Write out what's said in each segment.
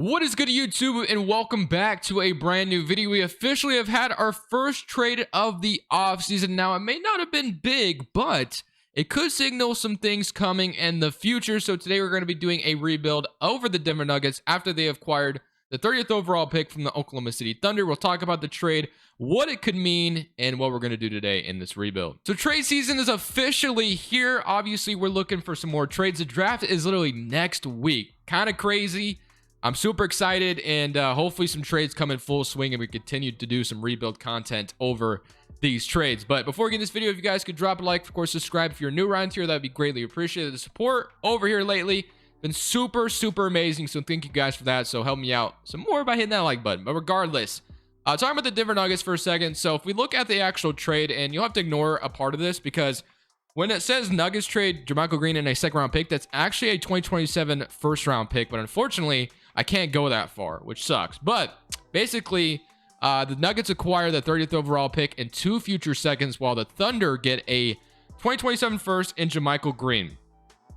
What is good, YouTube, and welcome back to a brand new video. We officially have had our first trade of the offseason. Now, it may not have been big, but it could signal some things coming in the future. So today we're going to be doing a rebuild over the Denver Nuggets after they acquired the 30th overall pick from the Oklahoma City Thunder. We'll talk about the trade, what it could mean, and what we're going to do today in this rebuild. So trade season is officially here. Obviously, we're looking for some more trades. The draft is literally next week. Kind of crazy. I'm super excited, and hopefully some trades come in full swing and we continue to do some rebuild content over these trades. But before we get in this video, if you guys could drop a like, of course, subscribe if you're new around here, that'd be greatly appreciated. The support over here lately been super amazing, so thank you guys for that. So help me out some more by hitting that like button. But regardless, talking about the Denver Nuggets for a second. So if we look at the actual trade, and you'll have to ignore a part of this because when it says Nuggets trade JaMychal Green and a second-round pick, that's actually a 2027 first-round pick. But unfortunately, I can't go that far, which sucks. But basically, the Nuggets acquire the 30th overall pick and 2 future seconds, while the Thunder get a 2027 first and JaMychal Green.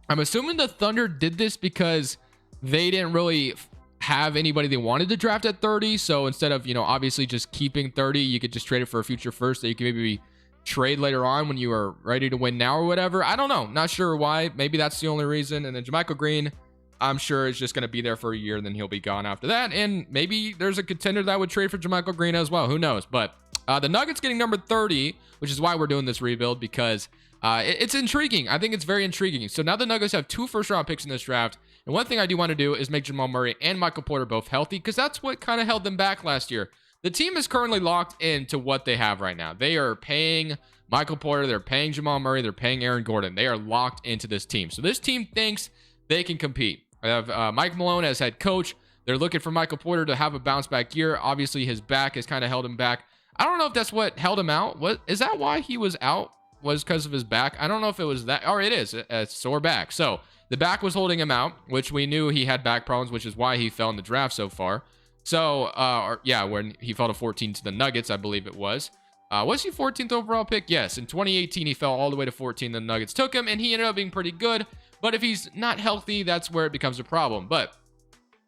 I'm assuming the Thunder did this because they didn't really have anybody they wanted to draft at 30. So instead of, obviously just keeping 30, you could just trade it for a future first that you can maybe trade later on when you are ready to win now or whatever. I don't know. Not sure why. Maybe that's the only reason. And then JaMychal Green, I'm sure is just going to be there for a year, and then he'll be gone after that. And maybe there's a contender that would trade for JaMychal Green as well. Who knows? But the Nuggets getting number 30, which is why we're doing this rebuild, because it's intriguing. I think it's very intriguing. So now the Nuggets have 2 first-round picks in this draft. And one thing I do want to do is make Jamal Murray and Michael Porter both healthy, because that's what kind of held them back last year. The team is currently locked into what they have right now. They are paying Michael Porter. They're paying Jamal Murray. They're paying Aaron Gordon. They are locked into this team. So this team thinks they can compete. I have Mike Malone as head coach. They're looking for Michael Porter to have a bounce back year. Obviously, his back has kind of held him back. I don't know if that's what held him out. What is that? Why he was out? Was because of his back? I don't know if it was that. Or it is a sore back. So the back was holding him out, which we knew he had back problems, which is why he fell in the draft so far. So when he fell to 14 to the Nuggets, I believe it was. Was he 14th overall pick? Yes. In 2018, he fell all the way to 14. The Nuggets took him, and he ended up being pretty good. But if he's not healthy, that's where it becomes a problem. But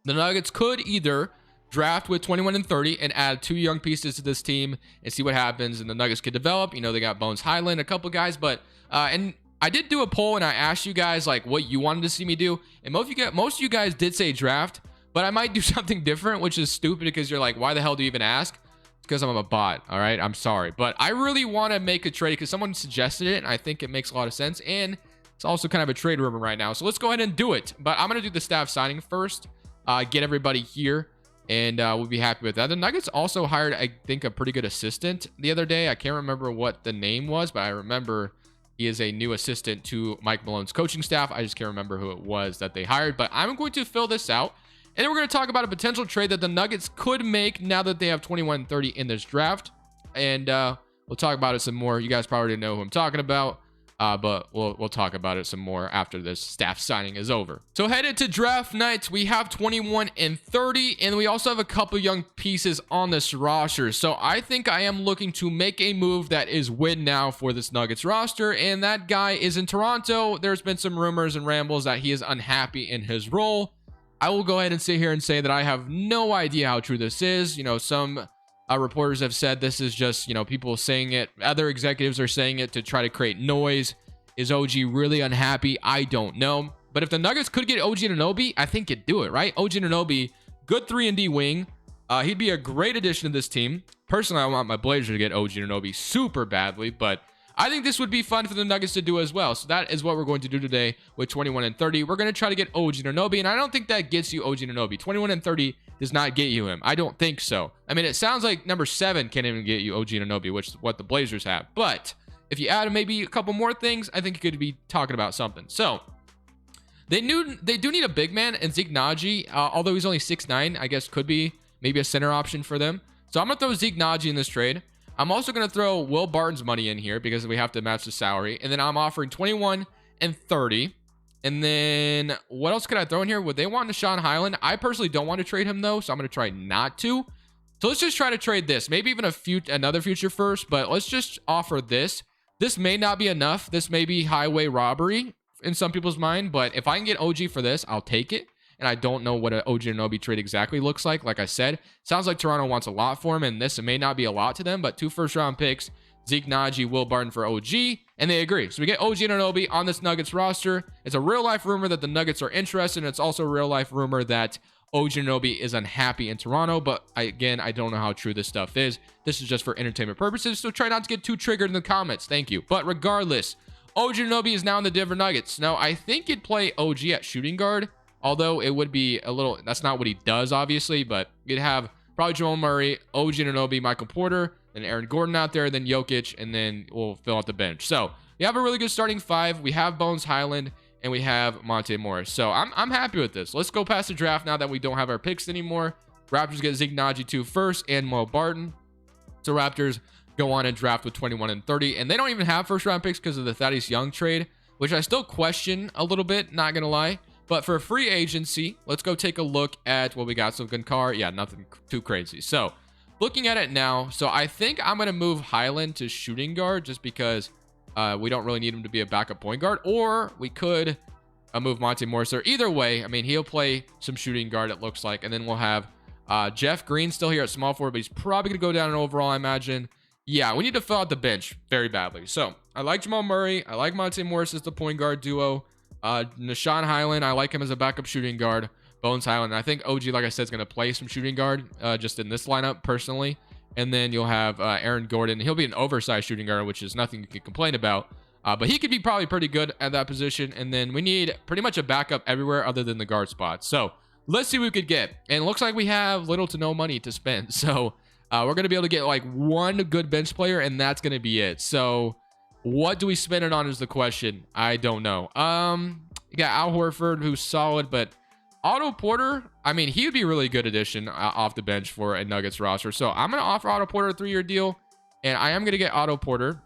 the Nuggets could either draft with 21 and 30 and add 2 young pieces to this team and see what happens. And the Nuggets could develop. They got Bones Highland, a couple guys. But and I did do a poll, and I asked you guys like what you wanted to see me do. And most of you guys did say draft. But I might do something different, which is stupid because you're like, why the hell do you even ask? It's because I'm a bot. All right. I'm sorry. But I really want to make a trade because someone suggested it. And I think it makes a lot of sense. And it's also kind of a trade rumor right now. So let's go ahead and do it. But I'm going to do the staff signing first. Get everybody here. And we'll be happy with that. The Nuggets also hired, I think, a pretty good assistant the other day. I can't remember what the name was, but I remember he is a new assistant to Mike Malone's coaching staff. I just can't remember who it was that they hired. But I'm going to fill this out. And then we're going to talk about a potential trade that the Nuggets could make now that they have 21 and 30 in this draft. And we'll talk about it some more. You guys probably know who I'm talking about. But we'll talk about it some more after this staff signing is over. So headed to draft night, we have 21 and 30, and we also have a couple young pieces on this roster. So I think I am looking to make a move that is win now for this Nuggets roster, and that guy is in Toronto. There's been some rumors and rambles that he is unhappy in his role. I will go ahead and sit here and say that I have no idea how true this is. Some reporters have said this is just, people saying it. Other executives are saying it to try to create noise. Is OG really unhappy? I don't know. But if the Nuggets could get OG Anunoby, I think it'd do it, right? OG Anunoby, good 3-and-D wing. He'd be a great addition to this team. Personally, I want my Blazers to get OG Anunoby super badly, but I think this would be fun for the Nuggets to do as well. So that is what we're going to do today with 21 and 30. We're going to try to get OG Anunoby, and I don't think that gets you OG Anunoby. 21 and 30 does not get you him. I don't think so. I mean, it sounds like number 7 can't even get you OG Anunoby, which is what the Blazers have. But if you add maybe a couple more things, I think you could be talking about something. So they do need a big man, and Zeke Naji, although he's only 6'9", I guess could be maybe a center option for them. So I'm going to throw Zeke Naji in this trade. I'm also going to throw Will Barton's money in here because we have to match the salary. And then I'm offering 21 and 30. And then what else could I throw in here? Would they want Deshaun Highland? I personally don't want to trade him though, so I'm going to try not to. So let's just try to trade this. Maybe even another future first, but let's just offer this. This may not be enough. This may be highway robbery in some people's mind, but if I can get OG for this, I'll take it. And and I don't know what an OG Anunoby trade exactly looks like. Like I said, sounds like Toronto wants a lot for him, and this may not be a lot to them, but 2 first-round picks, Zeke Naji, Will Barton for OG, and they agree. So we get OG Anunoby on this Nuggets roster. It's a real-life rumor that the Nuggets are interested, and it's also a real-life rumor that OG Anunoby is unhappy in Toronto, but I don't know how true this stuff is. This is just for entertainment purposes, so try not to get too triggered in the comments. Thank you. But regardless, OG Anunoby is now in the Denver Nuggets. Now, I think you'd play OG at shooting guard, although it would be a little, that's not what he does, obviously, but you'd have probably Jamal Murray, OG Anunoby, Michael Porter, then Aaron Gordon out there, then Jokic, and then we'll fill out the bench. So we have a really good starting 5. We have Bones Highland, and we have Monte Morris. So I'm happy with this. Let's go past the draft now that we don't have our picks anymore. Raptors get Zeke Naji 2 first and Mo Barton. So Raptors go on and draft with 21 and 30. And they don't even have first round picks because of the Thaddeus Young trade, which I still question a little bit, not going to lie. But for free agency, let's go take a look at what we got. So Gunkar, yeah, nothing too crazy. So looking at it now, so I think I'm going to move Highland to shooting guard just because we don't really need him to be a backup point guard, or we could move Monte Morris there. Either way, I mean, he'll play some shooting guard, it looks like. And then we'll have Jeff Green still here at small forward, but he's probably going to go down in overall, I imagine. Yeah, we need to fill out the bench very badly. So I like Jamal Murray. I like Monte Morris as the point guard duo. Nashawn Highland, I like him as a backup shooting guard. Bones Highland, I think OG, like I said, is going to play some shooting guard just in this lineup personally. And then you'll have Aaron Gordon. He'll be an oversized shooting guard, which is nothing you can complain about. But he could be probably pretty good at that position. And then we need pretty much a backup everywhere other than the guard spot. So let's see what we could get. And it looks like we have little to no money to spend. So we're going to be able to get like one good bench player, and that's going to be it. So what do we spend it on is the question. I don't know. You got Al Horford, who's solid, but Otto Porter, I mean, he would be a really good addition off the bench for a Nuggets roster. So I'm going to offer Otto Porter a 3-year deal, and I am going to get Otto Porter,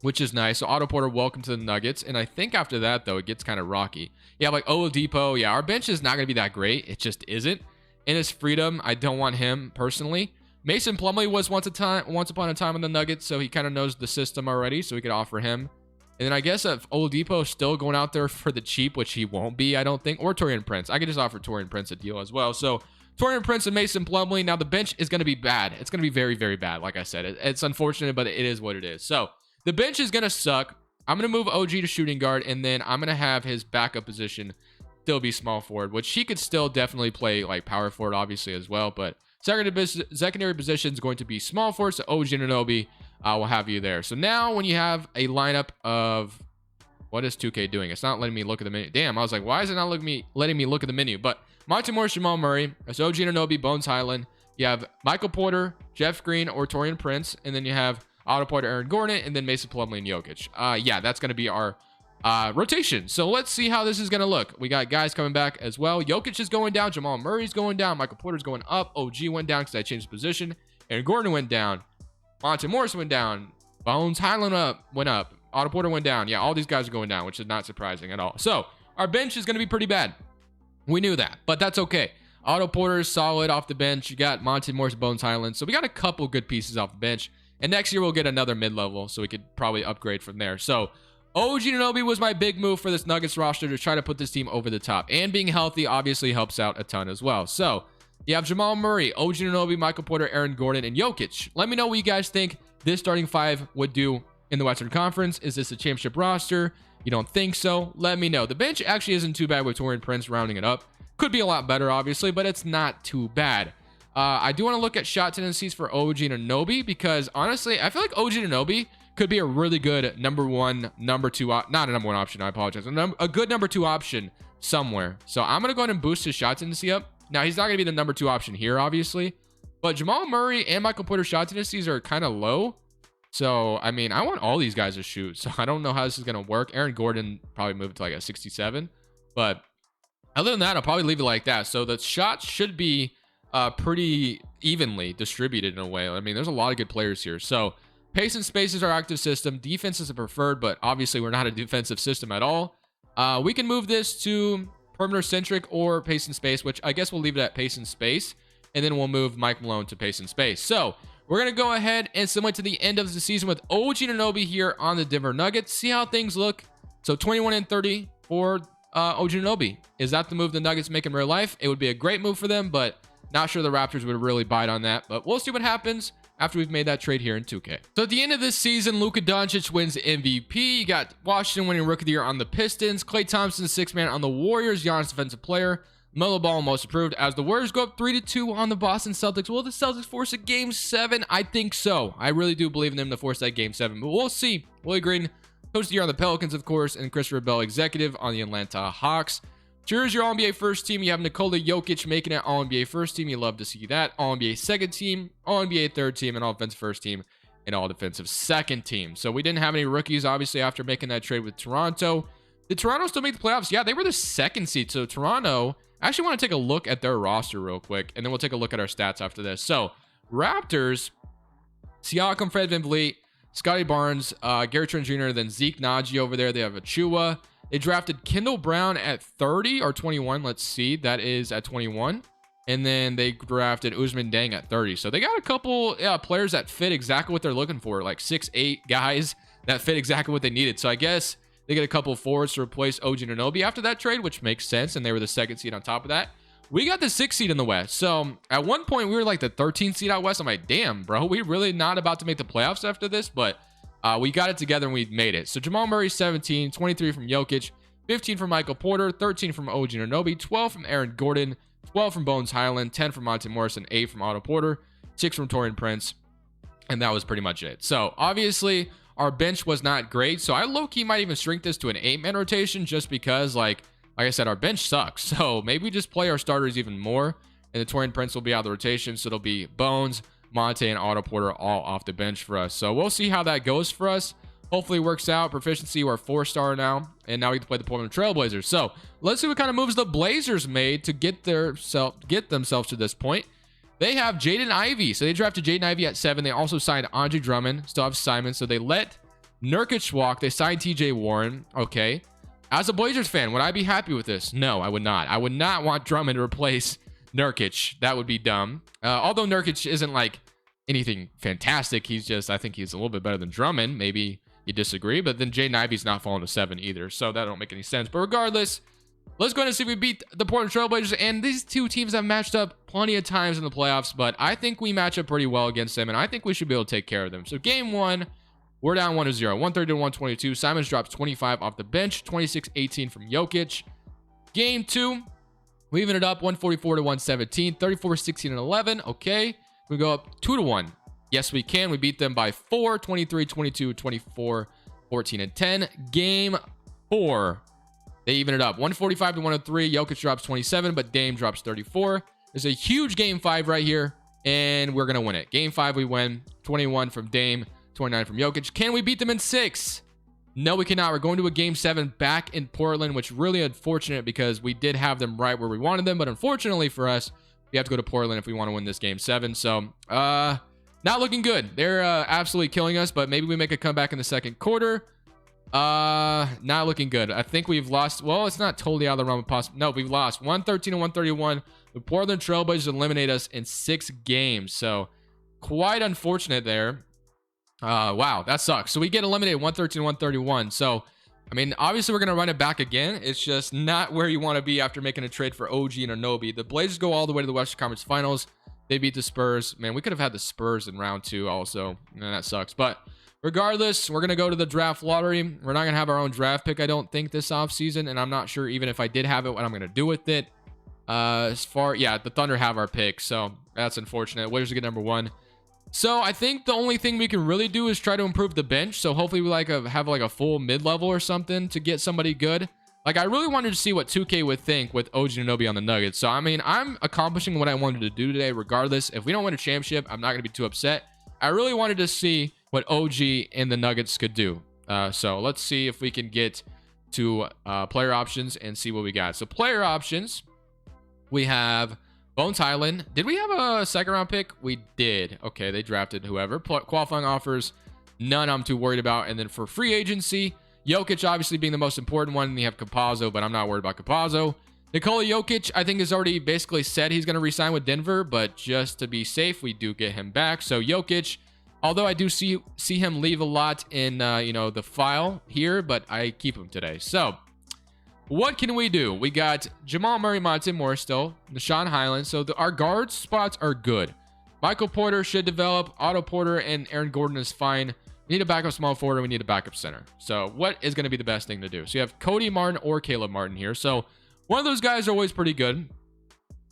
which is nice. So Otto Porter, welcome to the Nuggets. And I think after that, though, it gets kind of rocky. Yeah, like Oladipo. Yeah, our bench is not going to be that great. It just isn't. In his freedom, I don't want him personally. Mason Plumlee was once upon a time in the Nuggets, so he kind of knows the system already, so we could offer him. And then I guess if Oladipo is still going out there for the cheap, which he won't be, I don't think, or Taurean Prince. I could just offer Taurean Prince a deal as well. So Taurean Prince and Mason Plumlee. Now the bench is going to be bad. It's going to be very, very bad. Like I said, it's unfortunate, but it is what it is. So the bench is going to suck. I'm going to move OG to shooting guard, and then I'm going to have his backup position still be small forward, which he could still definitely play like power forward, obviously, as well. But secondary position is going to be small forward, so OG Anunoby will have you there. So now when you have a lineup of, what is 2K doing? It's not letting me look at the menu. Damn, I was like, why is it not letting me look at the menu? But Monte Morris, Jamal Murray, it's OG Anunoby, Bones Highland. You have Michael Porter, Jeff Green, or Taurean Prince, and then you have Otto Porter, Aaron Gordon, and then Mason Plumlee and Jokic. Yeah, that's going to be our rotation. So let's see how this is going to look. We got guys coming back as well. Jokic is going down. Jamal Murray's going down. Michael Porter's going up. OG went down because I changed position. Aaron Gordon went down. Monte Morris went down. Bones Highland went up. Otto Porter went down. Yeah, all these guys are going down, which is not surprising at all. So our bench is going to be pretty bad. We knew that, but that's okay. Otto Porter is solid off the bench. You got Monte Morris, Bones Highland. So we got a couple good pieces off the bench. And next year we'll get another mid-level, so we could probably upgrade from there. So OG Anunoby was my big move for this Nuggets roster to try to put this team over the top. And being healthy obviously helps out a ton as well. So you have Jamal Murray, OG Anunoby, Michael Porter, Aaron Gordon, and Jokic. Let me know what you guys think this starting 5 would do in the Western Conference. Is this a championship roster? You don't think so? Let me know. The bench actually isn't too bad with Taurean Prince rounding it up. Could be a lot better, obviously, but it's not too bad. I do want to look at shot tendencies for OG Anunoby because, honestly, I feel like OG Anunoby could be a really good number 1, number 2, not a number 1 option, I apologize, a good number 2 option somewhere. So I'm going to go ahead and boost his shot tendency up. Now, he's not going to be the number 2 option here, obviously, but Jamal Murray and Michael Porter shot tendencies are kind of low. So, I mean, I want all these guys to shoot, so I don't know how this is going to work. Aaron Gordon probably moved to like a 67, but other than that, I'll probably leave it like that. So the shots should be pretty evenly distributed in a way. I mean, there's a lot of good players here. So pace and space is our active system. Defense is a preferred, but obviously we're not a defensive system at all. We can move this to perimeter centric or pace and space, which I guess we'll leave it at pace and space. And then we'll move Mike Malone to pace and space. So we're going to go ahead and simulate to the end of the season with OG Anunoby here on the Denver Nuggets. See how things look. So 21 and 30 for OG Anunoby. Is that the move the Nuggets make in real life? It would be a great move for them, but not sure the Raptors would really bite on that. But we'll see what happens after we've made that trade here in 2K. So at the end of this season, Luka Doncic wins MVP. You got Washington winning Rookie of the Year on the Pistons. Klay Thompson, 6-man on the Warriors. Giannis, Defensive Player. Melo Ball, Most Improved. As the Warriors go up 3-2 on the Boston Celtics, will the Celtics force a Game 7? I think so. I really do believe in them to force that Game 7, but we'll see. Willie Green, Coach of the Year on the Pelicans, of course, and Christopher Bell, Executive on the Atlanta Hawks. Cheers, your All-NBA first team. You have Nikola Jokic making it All-NBA first team. You love to see that. All-NBA second team, All-NBA third team, and All-Defensive first team, and All-Defensive second team. So we didn't have any rookies, obviously, after making that trade with Toronto. Did Toronto still make the playoffs? Yeah, they were the second seed. So Toronto, I actually want to take a look at their roster real quick, and then we'll take a look at our stats after this. So Raptors, Siakam, Fred VanVleet, Scotty Barnes, Gary Trent Jr., then Zeke Naji over there. They have Achua. They drafted Kendall Brown at 30 or 21. Let's see. That is at 21. And then they drafted Usman Dang at 30. So they got a couple players that fit exactly what they're looking for. Like 6'8" guys that fit exactly what they needed. So I guess they get a couple forwards to replace OG Anunoby after that trade, which makes sense. And they were the second seed on top of that. We got the 6th seed in the West. So at one point, we were like the 13th seed out West. I'm like, damn, bro, we really not about to make the playoffs after this. But we got it together and we made it. So Jamal Murray, 17, 23 from Jokic, 15 from Michael Porter, 13 from OG Anunoby, 12 from Aaron Gordon, 12 from Bones Highland, 10 from Monte Morrison, 8 from Otto Porter, 6 from Torian Prince. And that was pretty much it. So obviously our bench was not great. So I low-key might even shrink this to an 8-man rotation just because like I said, our bench sucks. So maybe just play our starters even more. And the Torian Prince will be out of the rotation. So it'll be Bones, Monte, and Otto Porter all off the bench for us. So we'll see how that goes for us. Hopefully it works out. Proficiency, we're 4-star now. And now we get to play the Portland Trailblazers. So let's see what kind of moves the Blazers made to get themselves to this point. They have Jaden Ivey. So they drafted Jaden Ivey at 7. They also signed Andre Drummond. Still have Simon. So they let Nurkic walk. They signed TJ Warren. Okay. As a Blazers fan, would I be happy with this? No, I would not. I would not want Drummond to replace Nurkic. That would be dumb. Although Nurkic isn't like anything fantastic. He's just, I think he's a little bit better than Drummond. Maybe you disagree, but then Jaden Ivey's not falling to 7 either. So that don't make any sense. But regardless, let's go ahead and see if we beat the Portland Trailblazers. And these two teams have matched up plenty of times in the playoffs, but I think we match up pretty well against them, and I think we should be able to take care of them. So game 1, we're down 1-0, 130 to 122. Simons drops 25 off the bench, 26-18 from Jokic. Game 2, we even it up 144 to 117, 34-16 and 11. Okay, we go up 2-1. Yes, we can. We beat them by 4, 23, 22, 24, 14 and 10. Game 4, they even it up 145 to 103. Jokic drops 27, but Dame drops 34. There's a huge game 5 right here, and we're gonna win it. Game 5, we win. 21 from Dame, 29 from Jokic. Can we beat them in 6? No, we cannot. We're going to a game 7 back in Portland, which really unfortunate because we did have them right where we wanted them. But unfortunately for us, we have to go to Portland if we want to win this game 7. So, not looking good. They're absolutely killing us, but maybe we make a comeback in the second quarter. Not looking good. I think we've lost. Well, it's not totally out of the realm of possible. No, we've lost 113 to 131. The Portland Trailblazers eliminate us in 6 games. So, quite unfortunate there. Wow, that sucks. So we get eliminated 113 to 131. So, I mean, obviously we're going to run it back again. It's just not where you want to be after making a trade for OG and Anunoby. The Blazers go all the way to the Western Conference Finals. They beat the Spurs. Man, we could have had the Spurs in round 2 also. And that sucks. But regardless, we're going to go to the draft lottery. We're not going to have our own draft pick, I don't think, this offseason. And I'm not sure even if I did have it, what I'm going to do with it. The Thunder have our pick. So that's unfortunate. Blazers get number 1. So I think the only thing we can really do is try to improve the bench. So hopefully we have a full mid-level or something to get somebody good. Like, I really wanted to see what 2K would think with OG Anunoby on the Nuggets. So, I mean, I'm accomplishing what I wanted to do today regardless. If we don't win a championship, I'm not going to be too upset. I really wanted to see what OG and the Nuggets could do. So let's see if we can get to player options and see what we got. So player options, we have Bones Highland. Did we have a second round pick? We did. Okay, they drafted whoever. Qualifying offers, none I'm too worried about. And then for free agency, Jokic obviously being the most important one. And you have Campazzo, but I'm not worried about Campazzo. Nikola Jokic, I think, has already basically said he's going to re-sign with Denver, but just to be safe, we do get him back. So Jokic, although I do see him leave a lot in the file here, but I keep him today. So what can we do? We got Jamal Murray, Monte Morris still, Deshaun Highland. So our guard spots are good. Michael Porter should develop. Otto Porter and Aaron Gordon is fine. We need a backup small forward. We need a backup center. So what is going to be the best thing to do? So you have Cody Martin or Caleb Martin here. So one of those guys are always pretty good.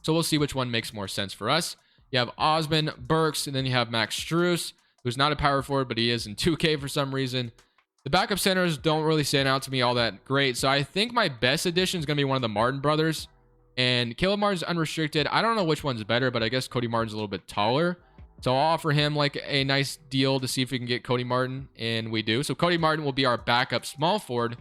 So we'll see which one makes more sense for us. You have Osman Burks, and then you have Max Strus, who's not a power forward, but he is in 2K for some reason. The backup centers don't really stand out to me all that great. So I think my best addition is going to be one of the Martin brothers. And Caleb Martin's unrestricted. I don't know which one's better, but I guess Cody Martin's a little bit taller. So I'll offer him like a nice deal to see if we can get Cody Martin, and we do. So Cody Martin will be our backup small forward,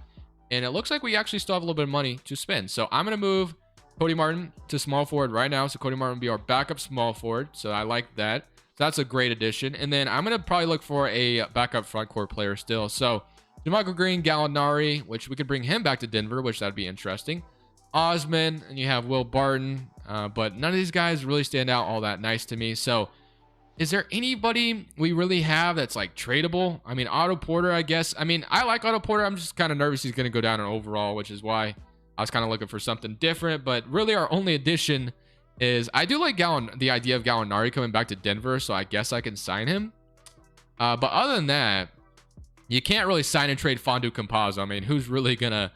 and it looks like we actually still have a little bit of money to spend. So I'm going to move Cody Martin to small forward right now. So Cody Martin will be our backup small forward. So I like that. So that's a great addition. And then I'm going to probably look for a backup front court player still. So DeMarco Green, Gallinari, which we could bring him back to Denver, which that'd be interesting. Osman, and you have Will Barton, but none of these guys really stand out all that nice to me. So is there anybody we really have that's like tradable? I mean, Otto Porter, I guess. I mean, I like Otto Porter. I'm just kind of nervous he's going to go down in overall, which is why I was kind of looking for something different. But really, our only addition is I do like the idea of Gallinari coming back to Denver, so I guess I can sign him. But other than that, you can't really sign and trade Fondu Campazzo. I mean, who's really going to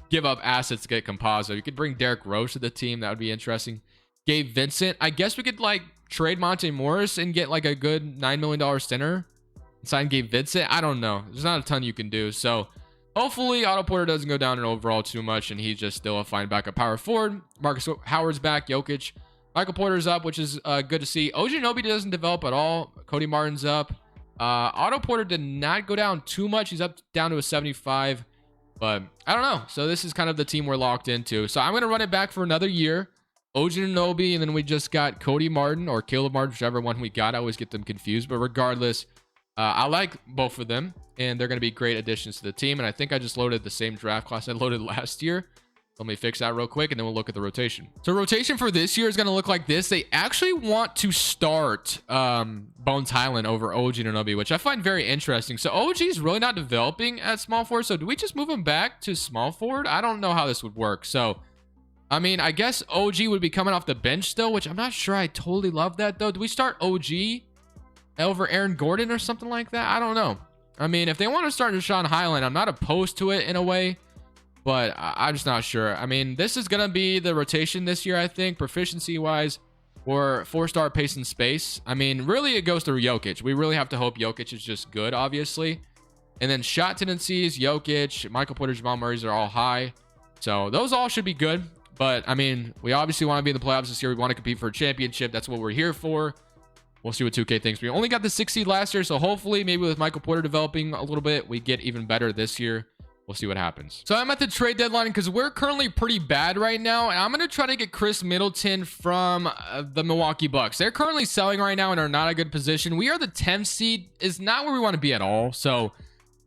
give up assets to get Campazzo? You could bring Derrick Rose to the team. That would be interesting. Gabe Vincent. I guess we could like trade Monte Morris and get like a good $9 million center and sign Gabe Vincent. I don't know. There's not a ton you can do. So hopefully Otto Porter doesn't go down in overall too much and he's just still a fine backup power forward. Marcus Howard's back. Jokic. Michael Porter's up, which is good to see. OG Anunoby doesn't develop at all. Cody Martin's up. Otto Porter did not go down too much. He's up down to a 75. But I don't know. So this is kind of the team we're locked into. So I'm going to run it back for another year. OG Anunoby, and then we just got Cody Martin or Caleb Martin, whichever one we got. I always get them confused. But regardless, I like both of them. And they're going to be great additions to the team. And I think I just loaded the same draft class I loaded last year. Let me fix that real quick, and then we'll look at the rotation. So rotation for this year is going to look like this. They actually want to start Bones Highland over OG Anunoby, which I find very interesting. So OG is really not developing at small forward. So do we just move him back to small forward? I don't know how this would work. So, I mean, I guess OG would be coming off the bench still, which I'm not sure I totally love that, though. Do we start OG over Aaron Gordon or something like that? I don't know. I mean, if they want to start Deshaun Highland, I'm not opposed to it in a way. But I'm just not sure. I mean, this is going to be the rotation this year, I think, proficiency-wise, or 4-star pace and space. I mean, really, it goes through Jokic. We really have to hope Jokic is just good, obviously. And then shot tendencies, Jokic, Michael Porter, Jamal Murray's are all high. So those all should be good. But, I mean, we obviously want to be in the playoffs this year. We want to compete for a championship. That's what we're here for. We'll see what 2K thinks. We only got the 6 seed last year, so hopefully, maybe with Michael Porter developing a little bit, we get even better this year. We'll see what happens. So I'm at the trade deadline because we're currently pretty bad right now. And I'm going to try to get Chris Middleton from the Milwaukee Bucks. They're currently selling right now and are not a good position. We are the 10th seed. Is not where we want to be at all. So,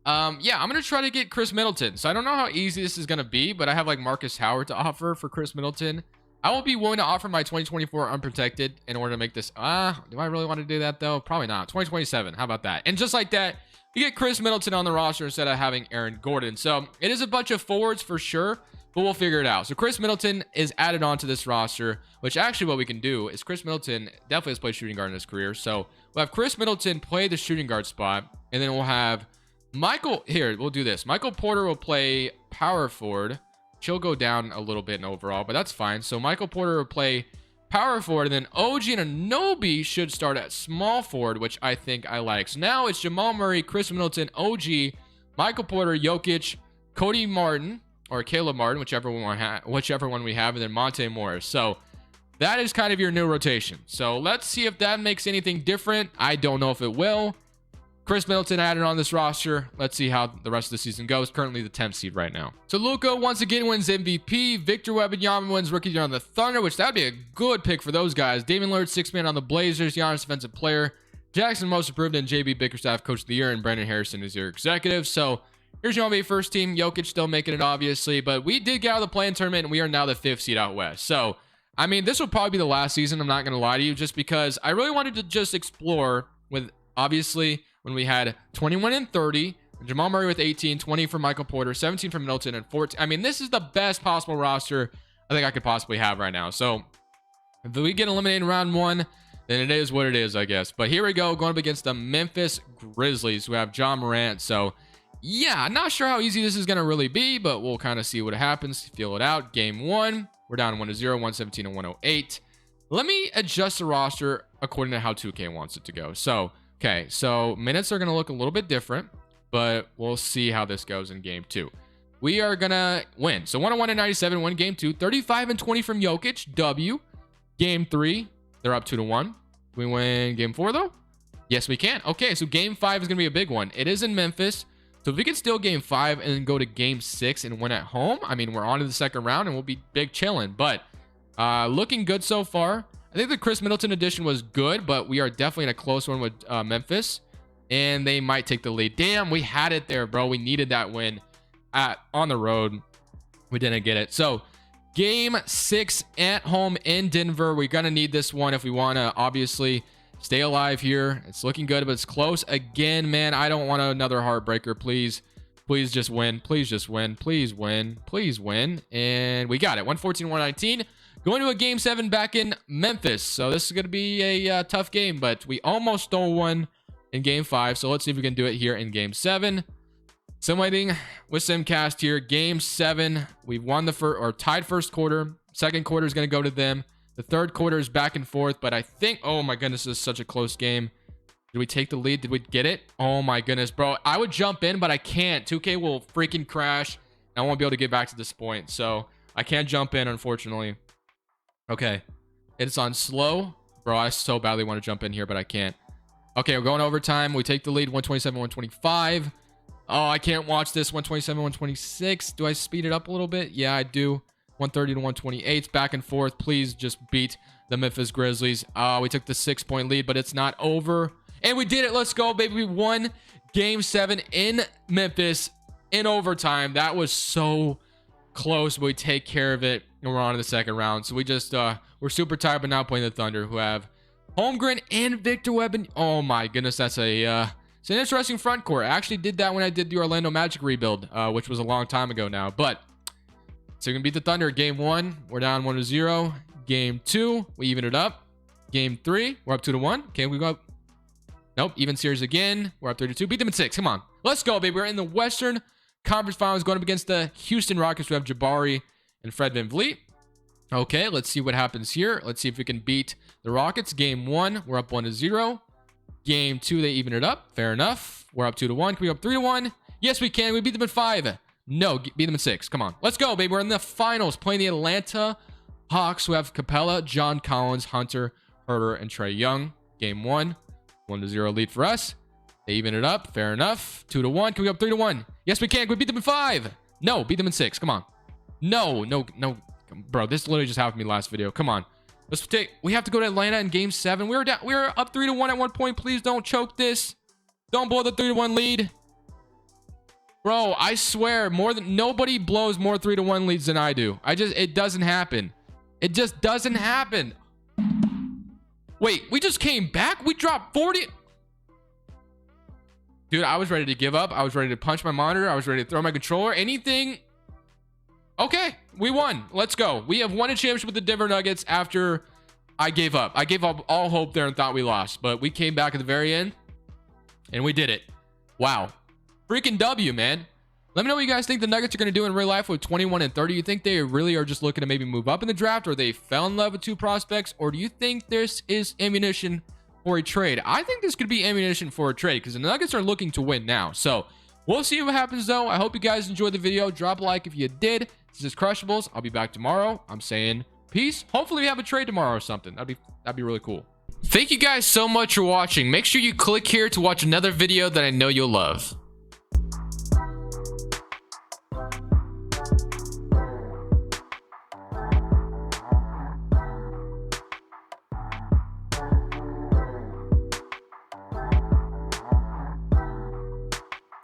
yeah, I'm going to try to get Chris Middleton. So I don't know how easy this is going to be, but I have like Marcus Howard to offer for Chris Middleton. I will be willing to offer my 2024 unprotected in order to make this. Do I really want to do that though? Probably not. 2027. How about that? And just like that, you get Chris Middleton on the roster instead of having Aaron Gordon. So it is a bunch of forwards for sure, but we'll figure it out. So Chris Middleton is added onto this roster, which actually what we can do is Chris Middleton definitely has played shooting guard in his career. So we'll have Chris Middleton play the shooting guard spot, and then we'll have we'll do this. Michael Porter will play power forward. She'll go down a little bit in overall, but that's fine. So Michael Porter will play power forward, and then OG and Anunoby should start at small forward, which I think I like. So now it's Jamal Murray, Chris Middleton, OG, Michael Porter, Jokic, Cody Martin, or Caleb Martin, whichever one we have, and then Monte Morris. So that is kind of your new rotation. So let's see if that makes anything different. I don't know if it will. Chris Middleton added on this roster. Let's see how the rest of the season goes. Currently the 10th seed right now. So Luka once again wins MVP. Victor Wembanyama wins Rookie of the Year on the Thunder, which that would be a good pick for those guys. Damian Lillard, 6th man on the Blazers. Giannis, Defensive Player. Jackson, Most Improved, and JB Bickerstaff, Coach of the Year. And Brandon Harrison is your executive. So here's your NBA first team. Jokic still making it, obviously. But we did get out of the play-in tournament, and we are now the 5th seed out west. So, I mean, this will probably be the last season. I'm not going to lie to you, just because I really wanted to just explore with, obviously, when we had 21 and 30, Jamal Murray with 18, 20 from Michael Porter, 17 from Middleton, and 14. I mean, this is the best possible roster I think I could possibly have right now. So if we get eliminated in round 1, then it is what it is, I guess. But here we go, going up against the Memphis Grizzlies, who have John Morant. So yeah, not sure how easy this is going to really be, but we'll kind of see what happens. Feel it out. Game 1, we're down 1-0, 117 and 108. Let me adjust the roster according to how 2K wants it to go. So, okay, so minutes are going to look a little bit different, but we'll see how this goes in game 2. We are going to win. So 101 and 97, win game 2. 35 and 20 from Jokic, W. Game 3, they're up 2-1. We win game 4, though? Yes, we can. Okay, so game 5 is going to be a big one. It is in Memphis. So if we can steal game 5 and then go to game 6 and win at home, I mean, we're on to the second round and we'll be big chilling. But looking good so far. I think the Chris Middleton edition was good, but we are definitely in a close one with Memphis. And they might take the lead. Damn, we had it there, bro. We needed that win on the road. We didn't get it. So game 6 at home in Denver. We're going to need this one if we want to obviously stay alive here. It's looking good, but it's close again, man. I don't want another heartbreaker. Please just win. Please just win. Please win. Please win. And we got it. 114-119. Going to a game 7 back in Memphis. So this is going to be a tough game, but we almost stole one in game 5. So let's see if we can do it here in game 7. Simulating with Simcast here. Game 7. We've won the first or tied first quarter. Second quarter is going to go to them. The third quarter is back and forth, but I think, oh my goodness, this is such a close game. Did we take the lead? Did we get it? Oh my goodness, bro. I would jump in, but I can't. 2K will freaking crash. I won't be able to get back to this point. So I can't jump in, unfortunately. Okay. It's on slow. Bro, I so badly want to jump in here, but I can't. Okay, we're going overtime. We take the lead, 127-125. Oh, I can't watch this. 127-126. Do I speed it up a little bit? Yeah, I do. 130-128. Back and forth. Please just beat the Memphis Grizzlies. We took the 6-point lead, but it's not over. And we did it. Let's go, baby. We won game 7 in Memphis in overtime. That was so close, but we take care of it, and we're on to the second round. So we just, we're super tired, but now playing the Thunder, who have Holmgren and Victor Webb. Oh my goodness, that's it's an interesting front court. I actually did that when I did the Orlando Magic rebuild, which was a long time ago now. But so we can beat the Thunder. Game 1, we're down 1-0. Game 2, we even it up. Game 3, we're up 2-1. Okay, we go up. Nope, even series again. We're up 32. Beat them in 6. Come on, let's go, baby. We're in the Western Conference Finals, going up against the Houston Rockets. We have Jabari and Fred VanVleet. Okay, let's see what happens here. Let's see if we can beat the Rockets. Game 1, we're up 1-0. Game 2, they even it up. Fair enough. We're up 2-1. Can we go up 3-1? Yes, we can. We beat them in 5. No, beat them in 6. Come on. Let's go, baby. We're in the finals playing the Atlanta Hawks, who have Capella, John Collins, Hunter, Herter, and Trae Young. Game 1, 1-0 lead for us. They even it up. Fair enough. 2-1. Can we go up 3-1? Yes, we can. Can we beat them in 5? No, beat them in 6. Come on. No. Bro, this literally just happened to me last video. Come on. We have to go to Atlanta in game 7. We were up 3-1 at one point. Please don't choke this. Don't blow the 3-1 lead. Bro, I swear, nobody blows more 3-1 leads than I do. It doesn't happen. It just doesn't happen. Wait, we just came back? We dropped 40. Dude, I was ready to give up. I was ready to punch my monitor. I was ready to throw my controller. Anything. Okay, we won. Let's go. We have won a championship with the Denver Nuggets after I gave up. I gave up all hope there and thought we lost, but we came back at the very end and we did it. Wow. Freaking W, man. Let me know what you guys think the Nuggets are going to do in real life with 21-30. You think they really are just looking to maybe move up in the draft, or they fell in love with 2 prospects, or do you think this is ammunition for a trade? I think this could be ammunition for a trade because the Nuggets are looking to win now. So we'll see what happens, though. I hope you guys enjoyed the video. Drop a like if you did. This is Crushables. I'll be back tomorrow. I'm saying peace. Hopefully we have a trade tomorrow or something. That'd be really cool. Thank you guys so much for watching. Make sure you click here to watch another video that I know you'll love.